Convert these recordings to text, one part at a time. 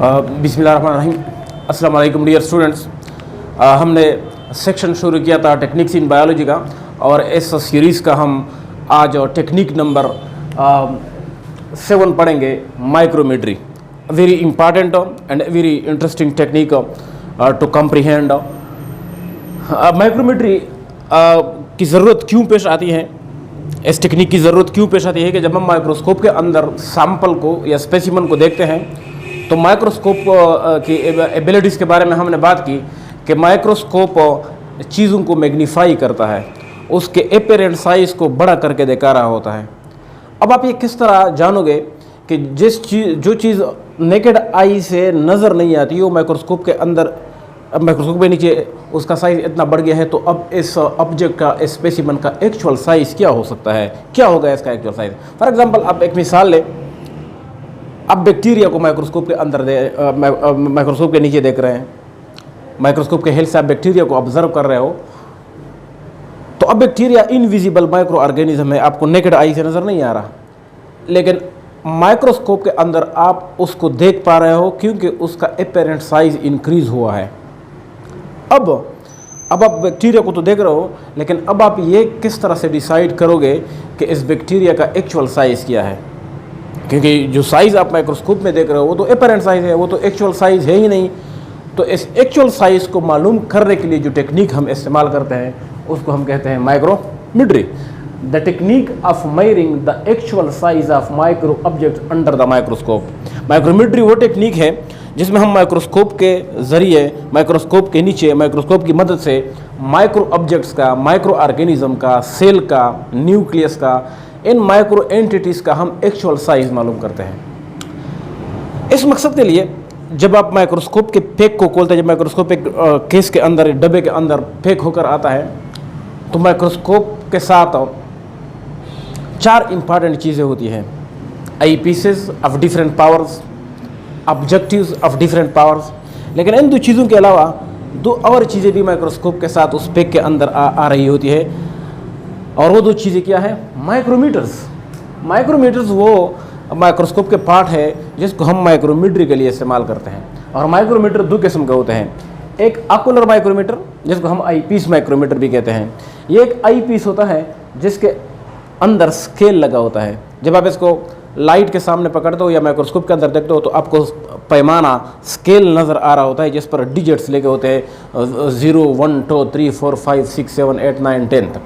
बिस्मिल्लाहिर्रहमानिर्रहीम। अस्सलाम वालेकुम डियर स्टूडेंट्स। हमने सेक्शन शुरू किया था टेक्निक्स इन बायोलॉजी का, और इस सीरीज़ का हम आज टेक्निक नंबर 7 पढ़ेंगे, micrometry. Very important and very interesting technique to comprehend. Micrometry की ज़रूरत क्यों पेश आती है, इस टेक्निक की ज़रूरत क्यों पेश आती है कि जब हम माइक्रोस्कोप के अंदर सैंपल को या स्पेसिमन को देखते हैं तो माइक्रोस्कोप की एबिलिटीज़ के बारे में हमने बात की कि माइक्रोस्कोप चीज़ों को मैग्नीफाई करता है, उसके एपेरेंट साइज़ को बड़ा करके दिखा रहा होता है। अब आप ये किस तरह जानोगे कि जो चीज़ नेकेड आई से नज़र नहीं आती वो माइक्रोस्कोप के अंदर, माइक्रोस्कोप के नीचे उसका साइज़ इतना बढ़ गया है, तो अब इस ऑब्जेक्ट का, इस स्पेसिमन का एक्चुअल साइज़ क्या हो सकता है, क्या होगा इसका एक्चुअल साइज़। फॉर एग्जांपल आप एक मिसाल लें, आप बैक्टीरिया को माइक्रोस्कोप के अंदर माइक्रोस्कोप के नीचे देख रहे हैं, माइक्रोस्कोप के हेल्प से आप बैक्टीरिया को ऑब्जर्व कर रहे हो, तो अब बैक्टीरिया इनविजिबल माइक्रो ऑर्गेनिज्म है, आपको नेकेड आई से नज़र नहीं आ रहा, लेकिन माइक्रोस्कोप के अंदर आप उसको देख पा रहे हो क्योंकि उसका एपेरेंट साइज इंक्रीज हुआ है। अब आप बैक्टीरिया को तो देख रहे हो, लेकिन अब आप ये किस तरह से डिसाइड करोगे कि इस बैक्टीरिया का एक्चुअल साइज़ क्या है, क्योंकि जो साइज़ आप माइक्रोस्कोप में देख रहे हो वो तो एपेरेंट साइज़ है, वो तो एक्चुअल साइज़ है ही नहीं। तो इस एक्चुअल साइज़ को मालूम करने के लिए जो टेक्निक हम इस्तेमाल करते हैं उसको हम कहते हैं micrometry. The technique of measuring the actual size of micro object under the microscope. Micrometry वो टेक्निक है जिसमें हम माइक्रोस्कोप के ज़रिए, माइक्रोस्कोप के नीचे, माइक्रोस्कोप की मदद से माइक्रो ऑब्जेक्ट्स का, माइक्रो ऑर्गेनिज्म का, सेल का, न्यूक्लियस का, इन माइक्रो एंटिटीज़ का हम एक्चुअल साइज़ मालूम करते हैं। इस मकसद के लिए जब आप माइक्रोस्कोप के पैक को खोलते हैं, जब माइक्रोस्कोप एक केस के अंदर, डब्बे के अंदर पैक होकर आता है, तो माइक्रोस्कोप के साथ 4 इंपॉर्टेंट चीज़ें होती हैं। Eye pieces of different powers, objectives of different powers. लेकिन इन 2 चीज़ों के अलावा 2 और चीज़ें भी माइक्रोस्कोप के साथ उस पैक के अंदर आ रही होती है, और वो 2 चीज़ें क्या है? माइक्रोमीटर्स। माइक्रोमीटर्स वो माइक्रोस्कोप के पार्ट है जिसको हम माइक्रोमीट्री के लिए इस्तेमाल करते हैं। और माइक्रोमीटर 2 किस्म के होते हैं, एक ऑकुलर माइक्रोमीटर जिसको हम आई पीस माइक्रोमीटर भी कहते हैं। ये एक आई पीस होता है जिसके अंदर स्केल लगा होता है। जब आप इसको लाइट के सामने पकड़ते हो या माइक्रोस्कोप के अंदर देखते हो तो आपको पैमाना, स्केल नज़र आ रहा होता है जिस पर डिजिट्स लगे होते हैं, 0 1 2 3 4 5 6 7 8 9 10 तक,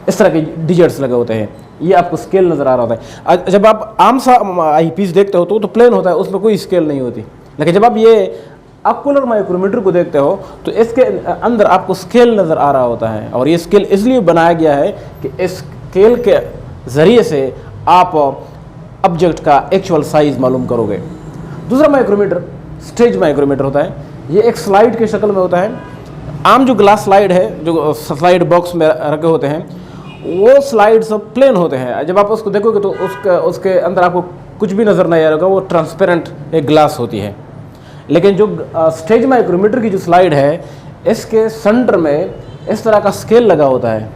इस तरह के डिजिट्स लगे होते हैं। ये आपको स्केल नज़र आ रहा होता है। जब आप आम सा आई पीस देखते हो तो प्लेन होता है, उसमें कोई स्केल नहीं होती। लेकिन जब आप ये ऑकुलर माइक्रोमीटर को देखते हो तो इसके अंदर आपको स्केल नज़र आ रहा होता है, और ये स्केल इसलिए बनाया गया है कि इस स्केल के ज़रिए से आप ऑब्जेक्ट का एक्चुअल साइज़ मालूम करोगे। दूसरा माइक्रोमीटर स्टेज माइक्रोमीटर होता है। ये एक स्लाइड की शक्ल में होता है। आम जो ग्लास स्लाइड है, जो स्लाइड बॉक्स में रखे होते हैं, वो स्लाइड सब प्लेन होते हैं। जब आप उसको देखोगे तो उसके अंदर आपको कुछ भी नज़र नहीं आएगा, वो ट्रांसपेरेंट एक ग्लास होती है। लेकिन जो स्टेज माइक्रोमीटर की जो स्लाइड है, इसके सेंटर में इस तरह का स्केल लगा होता है,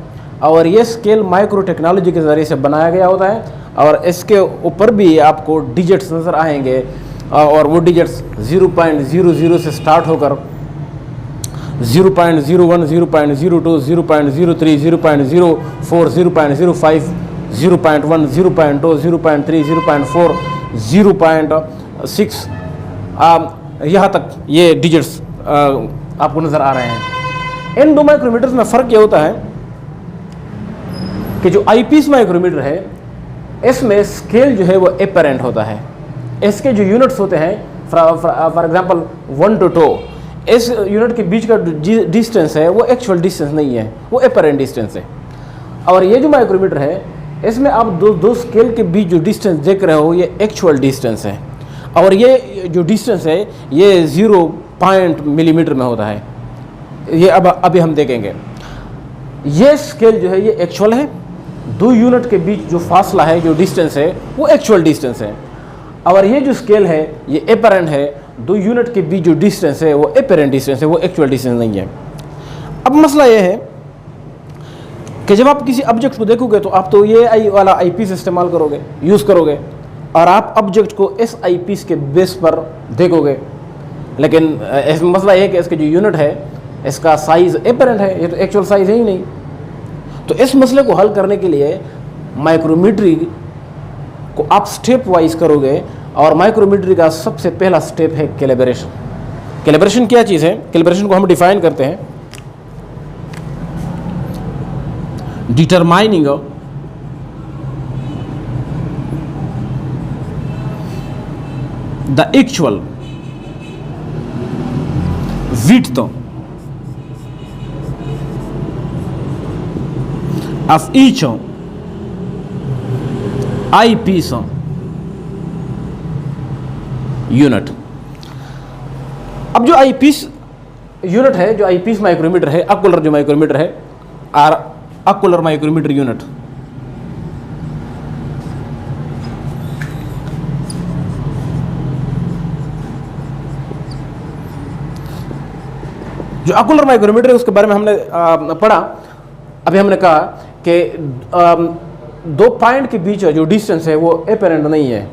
और ये स्केल माइक्रो टेक्नोलॉजी के ज़रिए से बनाया गया होता है, और इसके ऊपर भी आपको डिजिट्स नज़र आएंगे, और वो डिजिट्स 0.00 से स्टार्ट होकर 0.01, 0.02, 0.03, 0.04, 0.05, 0.1, 0.2, 0.3, 0.4, 0.6 यहाँ तक ये डिजिट्स आपको नज़र आ रहे हैं। इन 2 माइक्रोमीटर्स में फ़र्क ये होता है कि जो आईपीस माइक्रोमीटर है, इसमें स्केल जो है वो एपेरेंट होता है। इसके जो यूनिट्स होते हैं, फॉर एग्जांपल 1 to 2, इस यूनिट के बीच का डिस्टेंस है वो एक्चुअल डिस्टेंस नहीं है, वो एपेरेंट डिस्टेंस है। और ये जो माइक्रोमीटर है, इसमें आप दो स्केल के बीच जो डिस्टेंस देख रहे हो ये एक्चुअल डिस्टेंस है, और ये जो डिस्टेंस है ये 0 मिलीमीटर में होता है। ये अभी हम देखेंगे। ये स्केल जो है ये एक्चुअल है, 2 यूनिट के बीच जो फासला है, जो डिस्टेंस है, वो एक्चुअल डिस्टेंस है। और ये जो स्केल है ये एपेरेंट है, 2 यूनिट के बीच जो डिस्टेंस है वो एपेरेंट डिस्टेंस है, वो एक्चुअल डिस्टेंस नहीं है। अब मसला ये है कि जब आप किसी ऑब्जेक्ट को देखोगे तो आप तो ये आई वाला आई पीस इस्तेमाल करोगे, यूज़ करोगे, और आप ऑब्जेक्ट को इस आई पीस के बेस पर देखोगे, लेकिन इसमें मसला ये है कि इसके जो यूनिट है इसका साइज़ एपरेंट है, ये तो एक्चुअल साइज़ है ही नहीं। तो इस मसले को हल करने के लिए माइक्रोमीटरी को आप स्टेप वाइज करोगे, और माइक्रोमीटरी का सबसे पहला स्टेप है कैलिब्रेशन। कैलिब्रेशन क्या चीज़ है? कैलिब्रेशन को हम डिफाइन करते हैं, determining the actual width of each eyepiece unit. अब जो आई पीस यूनिट है, जो आई पीस माइक्रोमीटर है, अकुलर जो माइक्रोमीटर है, और अकुलर माइक्रोमीटर यूनिट, जो अकुलर माइक्रोमीटर है उसके बारे में हमने पढ़ा। अभी हमने कहा कि दो पॉइंट के बीच जो डिस्टेंस है वो एपेरेंट नहीं है।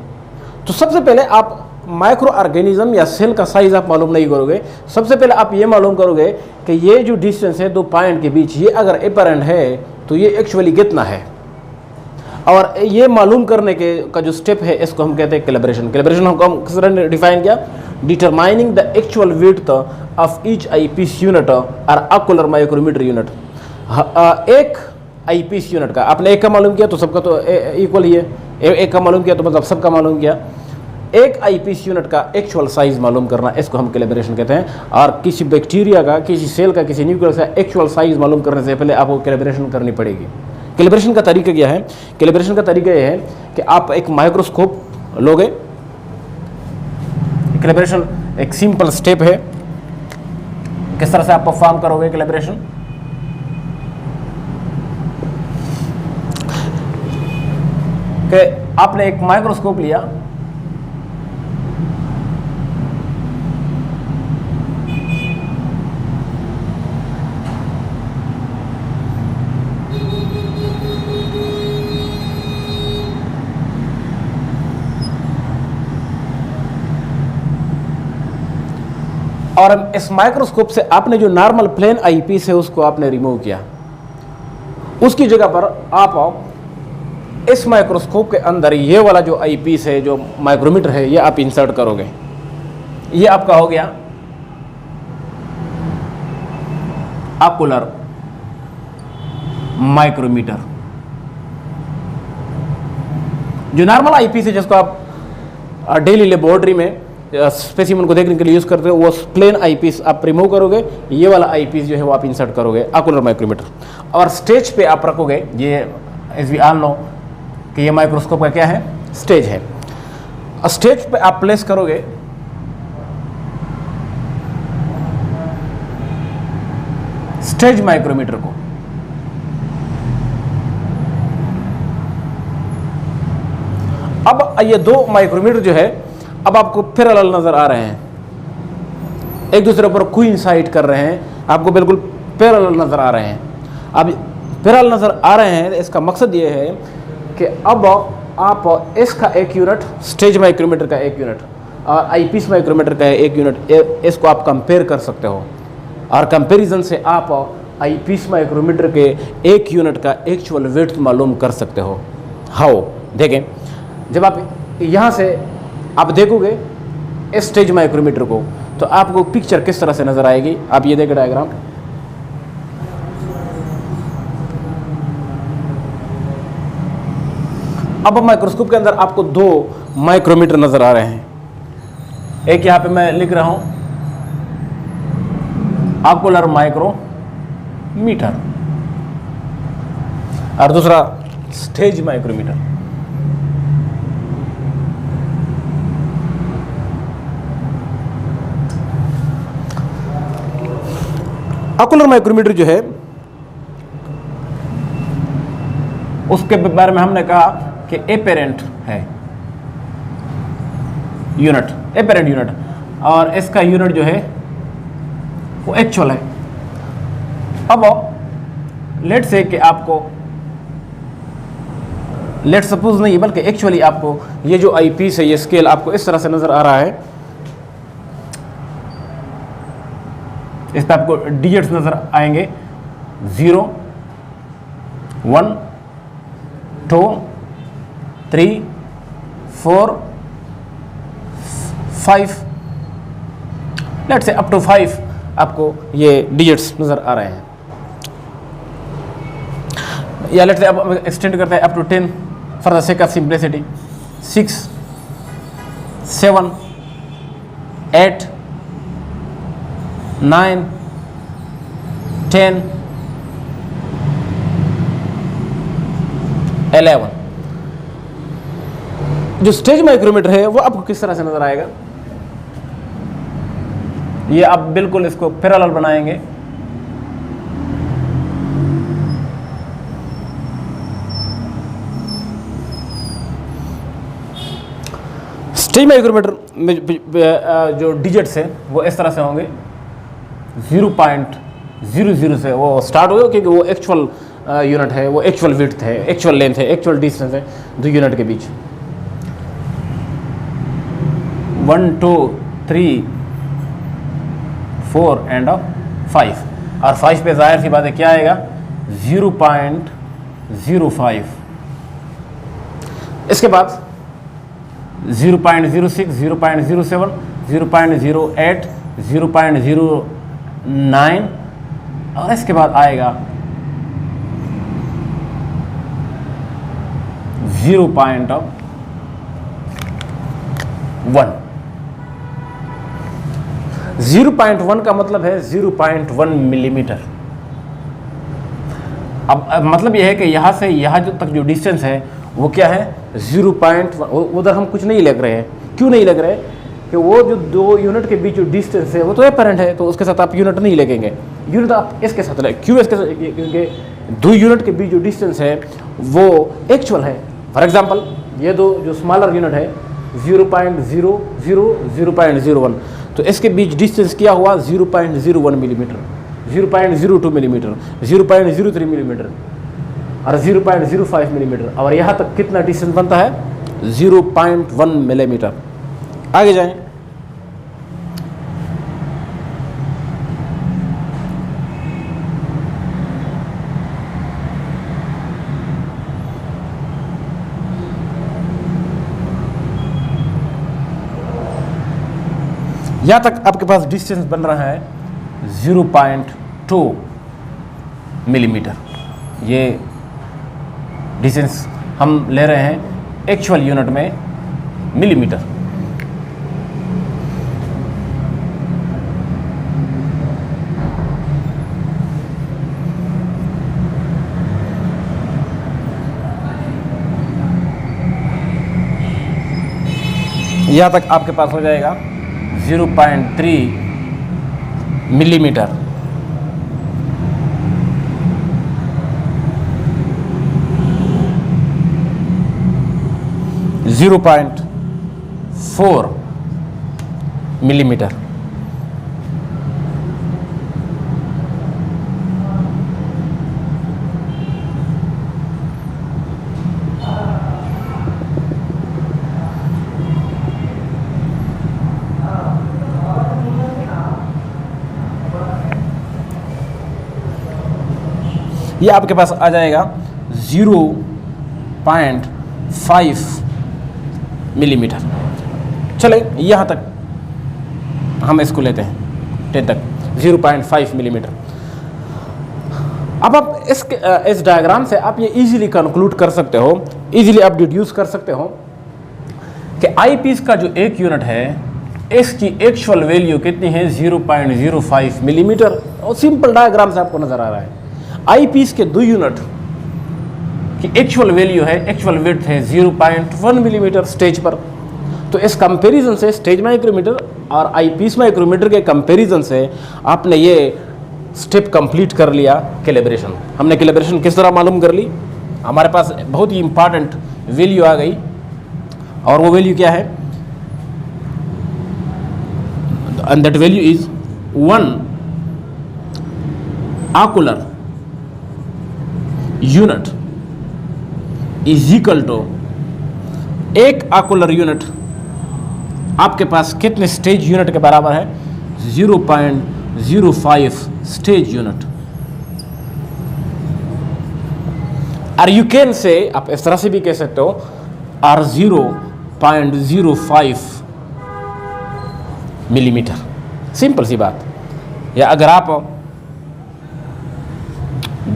तो सबसे पहले आप माइक्रो ऑर्गेनिज्म या सेल का साइज आप मालूम नहीं करोगे, सबसे पहले आप ये मालूम करोगे कि ये जो डिस्टेंस है दो पॉइंट के बीच, ये अगर एपेरेंट है तो ये एक्चुअली कितना है। और ये मालूम करने के का जो स्टेप है इसको हम कहते हैं कैलिब्रेशन। कैलिब्रेशन हम किस तरह डिफाइन किया? Determining the actual width of each eyepiece unit और अकुलर माइक्रोमीटर यूनिट। एक आई पीस यूनिट का आपने एक का मालूम किया तो सबका तो इक्वल ही है, एक का मालूम किया तो मतलब सबका मालूम किया। एक आई पीस यूनिट का एक्चुअल साइज मालूम करना, इसको हम कैलिब्रेशन कहते हैं। और किसी बैक्टीरिया का, किसी सेल का, किसी न्यूक्लियस का एक्चुअल साइज मालूम करने से पहले आपको कैलिब्रेशन करनी पड़ेगी। कैलिब्रेशन का तरीका क्या है? कैलिब्रेशन का तरीका यह है कि आप एक माइक्रोस्कोप लोगे। कैलिब्रेशन एक सिंपल स्टेप है, किस तरह से आप परफॉर्म करोगे कैलिब्रेशन? कि आपने एक माइक्रोस्कोप लिया, और इस माइक्रोस्कोप से आपने जो नॉर्मल प्लेन आई पीस है उसको आपने रिमूव किया। उसकी जगह पर आप इस माइक्रोस्कोप के अंदर ये वाला जो आई पीस है, जो माइक्रोमीटर है, ये आप इंसर्ट करोगे। ये आपका हो गया अकुलर माइक्रोमीटर। जो नॉर्मल आई पीस है जिसको आप डेली लेबोरेटरी में स्पेसिमेन को देखने के लिए यूज करते हो, वो प्लेन आई पीस आप रिमूव करोगे, ये वाला आई पीस जो है वो आप इंसर्ट करोगे अकुलर माइक्रोमीटर, और स्टेज पे आप रखोगे। ये एज वी ऑल नो कि ये माइक्रोस्कोप का क्या है? स्टेज है। स्टेज पे आप प्लेस करोगे स्टेज माइक्रोमीटर को। अब ये दो माइक्रोमीटर जो है अब आपको पैरेलल नजर आ रहे हैं, एक दूसरे पर कोइंसाइड कर रहे हैं, आपको बिल्कुल पैरेलल नजर आ रहे हैं। अब पैरेलल नजर आ रहे हैं, इसका मकसद ये है कि अब आप इसका एक यूनिट, स्टेज माइक्रोमीटर का एक यूनिट और आईपीस माइक्रोमीटर का एक यूनिट, इसको आप कंपेयर कर सकते हो, और कंपैरिजन से आप आईपीस माइक्रोमीटर के एक यूनिट का एक्चुअल विड्थ मालूम कर सकते हो। हाउ? देखें, जब आप यहाँ से आप देखोगे इस स्टेज माइक्रोमीटर को तो आपको पिक्चर किस तरह से नजर आएगी? आप ये देखें डायग्राम। अब माइक्रोस्कोप के अंदर आपको दो माइक्रोमीटर नजर आ रहे हैं। एक यहां पे मैं लिख रहा हूं अकुलर माइक्रोमीटर, और दूसरा स्टेज माइक्रोमीटर। अकुलर माइक्रोमीटर जो है उसके बारे में हमने कहा कि एपेरेंट है यूनिट, एपेरेंट यूनिट, और इसका यूनिट जो है वो एक्चुअल है। अब लेट से कि आपको लेट सपोज नहीं, बल्कि एक्चुअली आपको ये जो आई पीस है, ये स्केल आपको इस तरह से नज़र आ रहा है। इस पर आपको डिजिट्स नज़र आएंगे, 0 1 2 3 4 5, लेट से अप टू 5 आपको ये डिजिट्स नज़र आ रहे हैं। या लेट से अब एक्सटेंड करते हैं up to 10 for the sake of simplicity. 6 7 8 9 10 11। जो स्टेज माइक्रोमीटर है वो आपको किस तरह से नजर आएगा? ये आप बिल्कुल इसको पैरेलल बनाएंगे, स्टेज माइक्रोमीटर में जो डिजिट्स है वो इस तरह से होंगे, 0.00 से वो स्टार्ट होगा, क्योंकि वो एक्चुअल यूनिट है, वो एक्चुअल विड्थ है, एक्चुअल लेंथ है, एक्चुअल डिस्टेंस है दो यूनिट के बीच। 1 2 3 4 एंड 5, और 5 पे जाहिर सी बात है क्या आएगा? 0.05। इसके बाद 0.06 0.07 0.08 0.09, और इसके बाद आएगा 0.1। 0.1 का मतलब है 0.1 मिलीमीटर। अब मतलब यह है कि यहाँ से यहाँ जो तक जो डिस्टेंस है वो क्या है? 0.1। उधर हम कुछ नहीं लग रहे हैं। क्यों नहीं लग रहे? कि वो जो दो यूनिट के बीच जो डिस्टेंस है वो तो एपरेंट है, तो उसके साथ आप यूनिट नहीं लगेंगे। यूनिट आप इसके साथ लगे। क्यों इसके साथ? क्योंकि दो यूनिट के बीच जो डिस्टेंस है वो एक्चुअल है। फॉर एग्जांपल ये दो जो स्मॉलर यूनिट है 0.00 0.01, तो इसके बीच डिस्टेंस क्या हुआ? 0.01 मिलीमीटर, 0.02 मिलीमीटर, 0.03 मिलीमीटर और 0.05 मिलीमीटर, और यहाँ तक कितना डिस्टेंस बनता है? 0.1 मिलीमीटर। आगे जाएं। यहाँ तक आपके पास डिस्टेंस बन रहा है 0.2 मिलीमीटर। ये डिस्टेंस हम ले रहे हैं एक्चुअल यूनिट में मिलीमीटर। यहाँ तक आपके पास हो जाएगा 0.3 मिलीमीटर। Zero 0.4 millimetre. ये आपके पास आ जाएगा 0.5 मिलीमीटर। चले यहाँ तक हम इसको लेते हैं 10 तक, 0.5 मिलीमीटर। अब आप इस डायग्राम से आप ये इजीली कंक्लूड कर सकते हो, इजीली आप डिड्यूस कर सकते हो कि आई पीस का जो एक यूनिट है इसकी एक्चुअल वैल्यू कितनी है? 0.05 मिलीमीटर। और सिंपल डायग्राम से आपको नजर आ रहा है आई पीस के दो यूनिट की एक्चुअल वैल्यू है, एक्चुअल विड्थ है 0.1 मिलीमीटर स्टेज पर। तो इस कंपैरिजन से स्टेज माइक्रोमीटर और आई पीस माइक्रोमीटर के कंपैरिजन से आपने ये स्टेप कंप्लीट कर लिया कैलिब्रेशन। हमने कैलिब्रेशन किस तरह मालूम कर ली? हमारे पास बहुत ही इंपॉर्टेंट वैल्यू आ गई, और वो वैल्यू क्या है? And that value is 1 ocular unit is equal to एक आकुलर यूनिट आपके पास कितने स्टेज यूनिट के बराबर है? 0.05 स्टेज यूनिट। और यू कैन से, आप इस तरह से भी कह सकते हो, आर 0.05 मिलीमीटर। सिंपल सी बात। या अगर आप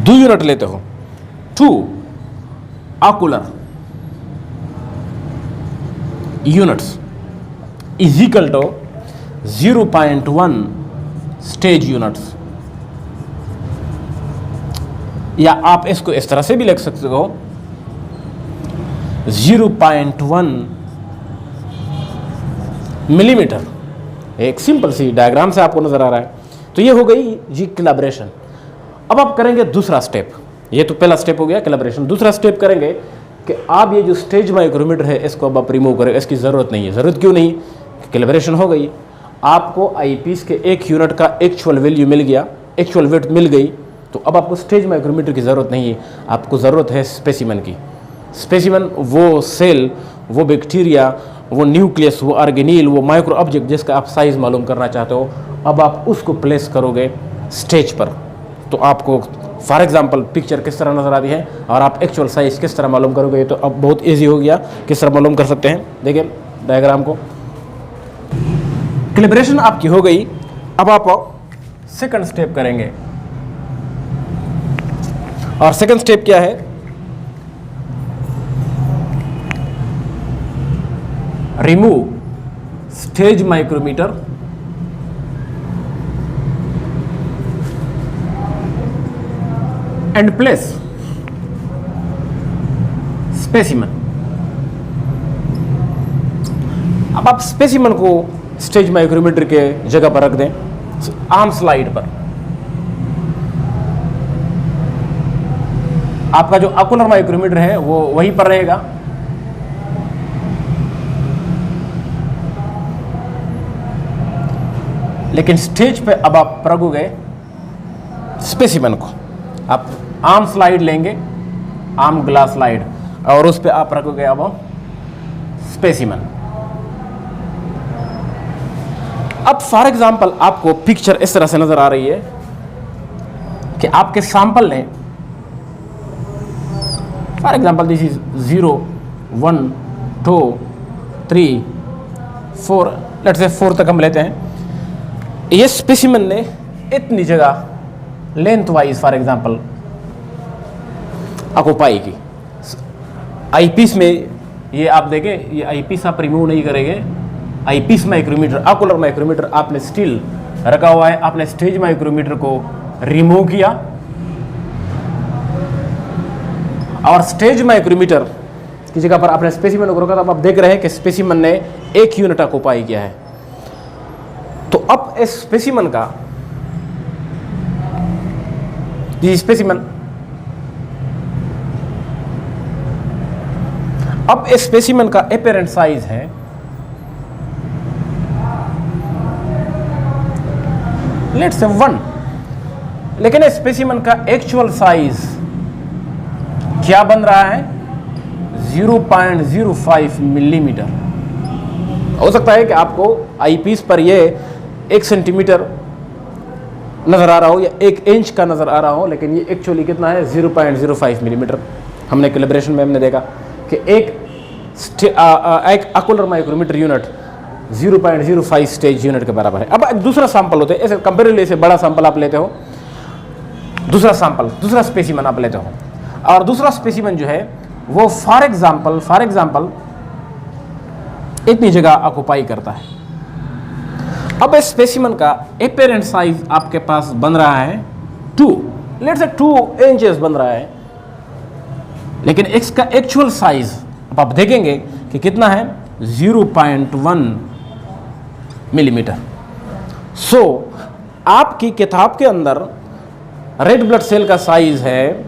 2 यूनिट लेते हो, 2 ocular units is equal to 0.1 stage units. या आप इसको इस तरह से भी लिख सकते हो, 0.1 मिलीमीटर। एक सिंपल सी डायग्राम से आपको नजर आ रहा है। तो ये हो गई जी कोलैबोरेशन। अब आप करेंगे दूसरा स्टेप। ये तो पहला स्टेप हो गया कोलैबोरेशन। दूसरा स्टेप करेंगे कि आप ये जो स्टेज माइक्रोमीटर है इसको अब आप रिमूव करें। इसकी ज़रूरत नहीं है। ज़रूरत क्यों नहीं? कोलैबोरेशन हो गई, आपको आईपीस के एक यूनिट का एक्चुअल वैल्यू मिल गया, एक्चुअल वेट मिल गई। तो अब आपको स्टेज माइक्रोमीटर की ज़रूरत नहीं है, आपको ज़रूरत है स्पेसिमेन की। स्पेसिमेन वो सेल, वो बैक्टीरिया, वो न्यूक्लियस, वो ऑर्गेनील, वो माइक्रो ऑब्जेक्ट जिसका आप साइज़ मालूम करना चाहते हो, अब आप उसको प्लेस करोगे स्टेज पर। तो आपको फॉर एग्जांपल पिक्चर किस तरह नज़र आती है और आप एक्चुअल साइज़ किस तरह मालूम करोगे, ये तो अब बहुत ईजी हो गया। किस तरह मालूम कर सकते हैं, देखिए डायग्राम को। कैलिब्रेशन आपकी हो गई। अब आप सेकंड स्टेप करेंगे, और सेकंड स्टेप क्या है? Remove stage micrometer and place specimen. अब आप स्पेसिमेन को स्टेज माइक्रोमीटर के जगह पर रख दें, आर्म स्लाइड पर। आपका जो आकुलर माइक्रोमीटर है वो वहीं पर रहेगा। लेकिन स्टेज पे अब आप रखोगे स्पेसिमेन को। आप आर्म स्लाइड लेंगे, आर्म ग्लास स्लाइड, और उस पे आप रखोगे अब स्पेसिमेन। अब फॉर एग्जांपल आपको पिक्चर इस तरह से नजर आ रही है कि आपके सैंपल ने, for example this is 0 1 2 3 4, let's say 4 तक हम लेते हैं। ये स्पेसिमेन ने इतनी जगह length wise for example occupy की। आईपीस में ये आप देखें, ये आईपीस आप रिमूव नहीं करेंगे। आईपीस माइक्रोमीटर, आकुलर माइक्रोमीटर आपने स्टिल रखा हुआ है। आपने स्टेज माइक्रोमीटर को रिमूव किया और स्टेज माइक्रोमीटर की जगह पर आपने स्पेसिमेन को रखा। तो आप देख रहे हैं कि स्पेसिमेन ने एक यूनिट ऑक्युपाई किया है। तो अब इस स्पेसिमेन का, ये स्पेसिमेन, अब इस स्पेसिमेन का एपेरेंट साइज है लेट्स से 1, लेकिन इस स्पेसिमेन का एक्चुअल साइज क्या बन रहा है? 0.05 मिलीमीटर। हो सकता है कि आपको आईपीस पर ये 1 सेंटीमीटर नजर आ रहा हो या 1 इंच का नजर आ रहा हो, लेकिन ये एक्चुअली कितना है? 0.05 मिलीमीटर। हमने कैलिब्रेशन में हमने देखा कि एक ocular micrometer unit 0.05 stage unit के बराबर है। अब दूसरा सैंपल होते हैं, ऐसे कंपेरेटिवली से बड़ा सैंपल आप लेते हो, दूसरा सैंपल, दूसरा स्पेसिमेन आप लेते हो, और दूसरा स्पेसिमेन जो है वो फॉर एग्जांपल इतनी जगह ऑक्युपाई करता है। अब इस स्पेसिमेन का एपेरेंट साइज आपके पास बन रहा है 2, लेट्स से 2 इंचेस बन रहा है, लेकिन इसका एक्चुअल साइज अब आप देखेंगे कि कितना है? 0.1 मिलीमीटर। सो आपकी किताब के अंदर रेड ब्लड सेल का साइज है,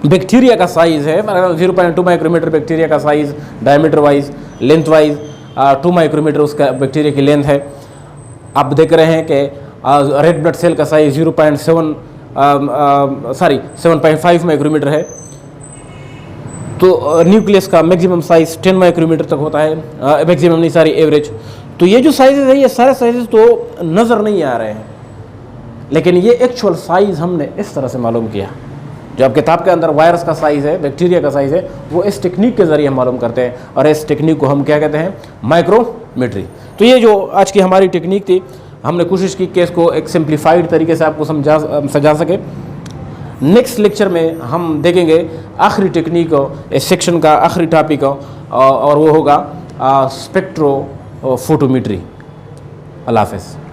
बैक्टीरिया का साइज है 0.2 माइक्रोमीटर बैक्टीरिया का size, diameter wise, length wise 2 micrometer उसका बैक्टीरिया की लेंथ है। आप देख रहे हैं कि रेड ब्लड सेल का साइज 7.5 माइक्रोमीटर है। तो न्यूक्लियस का मैक्सिमम साइज 10 माइक्रोमीटर तक होता है, मैक्सिमम नहीं सारी एवरेज। तो ये जो साइजेस है ये सारे साइजेस तो नज़र नहीं आ रहे हैं, लेकिन ये एक्चुअल साइज़ हमने इस तरह से मालूम किया। जो आप किताब के अंदर वायरस का साइज़ है, बैक्टीरिया का साइज़ है, वो इस टेक्निक के ज़रिए हम मालूम करते हैं, और इस टेक्निक को हम क्या कहते हैं, माइक्रोमेट्री। तो ये जो आज की हमारी टेक्निक थी, हमने कोशिश की कि इसको एक सिंप्लीफाइड तरीके से आपको सजा सके। नेक्स्ट लेक्चर में हम देखेंगे आखिरी टेक्निक इस सेक्शन का, आखिरी टॉपिक, और वो होगा स्पेक्ट्रोफोटोमेट्री। अल्लाह हाफ़िज़।